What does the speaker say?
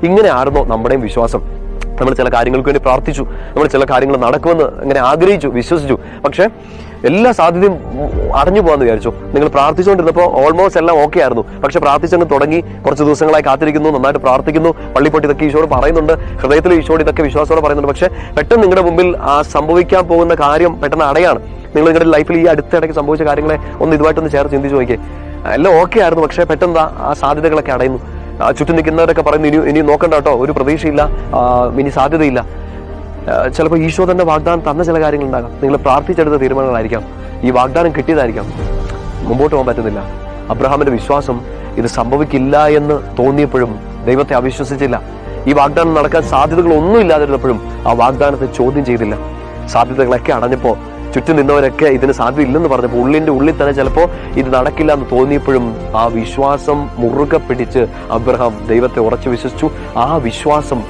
ഇങ്ങനെയായിരുന്നോ നമ്മുടെയും വിശ്വാസം? നമ്മൾ ചില കാര്യങ്ങൾക്ക് വേണ്ടി പ്രാർത്ഥിച്ചു, നമ്മൾ ചില കാര്യങ്ങൾ നടക്കുമെന്ന് അങ്ങനെ ആഗ്രഹിച്ചു, വിശ്വസിച്ചു. പക്ഷെ എല്ലാ സാധ്യതയും അടഞ്ഞു പോകാന്ന് വിചാരിച്ചു. നിങ്ങൾ പ്രാർത്ഥിച്ചുകൊണ്ടിരുന്നപ്പോൾ ഓൾമോസ്റ്റ് എല്ലാം ഓക്കെ ആയിരുന്നു. പക്ഷെ പ്രാർത്ഥിച്ചങ്ങ് തുടങ്ങി, കുറച്ച് ദിവസങ്ങളായി കാത്തിരിക്കുന്നു, നന്നായിട്ട് പ്രാർത്ഥിക്കുന്നു, പള്ളിപ്പൊട്ടി ഇതൊക്കെ ഈശോട് പറയുന്നുണ്ട്, ഹൃദയത്തിൽ ഈശോട് ഇതൊക്കെ വിശ്വാസത്തോടെ പറയുന്നുണ്ട്. പക്ഷെ പെട്ടെന്ന് നിങ്ങളുടെ മുമ്പിൽ ആ സംഭവിക്കാൻ പോകുന്ന കാര്യം പെട്ടെന്ന് അടയാണ്. നിങ്ങൾ നിങ്ങളുടെ ലൈഫിൽ ഈ അടുത്തിടയ്ക്ക് സംഭവിച്ച കാര്യങ്ങളെ ഒന്ന് ഇതുമായിട്ടൊന്ന് ചേർത്ത് ചിന്തിച്ചു നോക്കിയേ. എല്ലാം ഓക്കെ ആയിരുന്നു, പക്ഷെ പെട്ടെന്ന് ആ സാധ്യതകളൊക്കെ അടയുന്നു. ചുറ്റും നിൽക്കുന്നവരൊക്കെ പറയുന്നു, ഇനി നോക്കണ്ട കേട്ടോ, ഒരു പ്രതീക്ഷയില്ല, ഇനി സാധ്യതയില്ല. ചിലപ്പോൾ ഈശോ തന്നെ വാഗ്ദാനം തന്ന ചില കാര്യങ്ങളുണ്ടാകാം, നിങ്ങൾ പ്രാർത്ഥിച്ചെടുത്ത തീരുമാനങ്ങളായിരിക്കാം, ഈ വാഗ്ദാനം കിട്ടിയതായിരിക്കാം. മുമ്പോട്ട് പോകാൻ പറ്റുന്നില്ല. അബ്രഹാമിന്റെ വിശ്വാസം ഇത് സംഭവിക്കില്ല എന്ന് തോന്നിയപ്പോഴും ദൈവത്തെ അവിശ്വസിച്ചില്ല. ഈ വാഗ്ദാനം നടക്കാൻ സാധ്യതകളൊന്നും ഇല്ലാതിരുന്നപ്പോഴും ആ വാഗ്ദാനത്തെ ചോദ്യം ചെയ്തില്ല. സാധ്യതകളൊക്കെ അടഞ്ഞപ്പോൾ, ചുറ്റും നിന്നവരൊക്കെ ഇതിന് സാധ്യത ഇല്ലെന്ന് പറഞ്ഞപ്പോൾ, ഉള്ളിന്റെ ഉള്ളിൽ തന്നെ ചിലപ്പോൾ ഇത് നടക്കില്ല എന്ന് തോന്നിയപ്പോഴും ആ വിശ്വാസം മുറുകെ പിടിച്ച് അബ്രഹാം ദൈവത്തെ ഉറച്ചു വിശ്വസിച്ചു. ആ വിശ്വാസം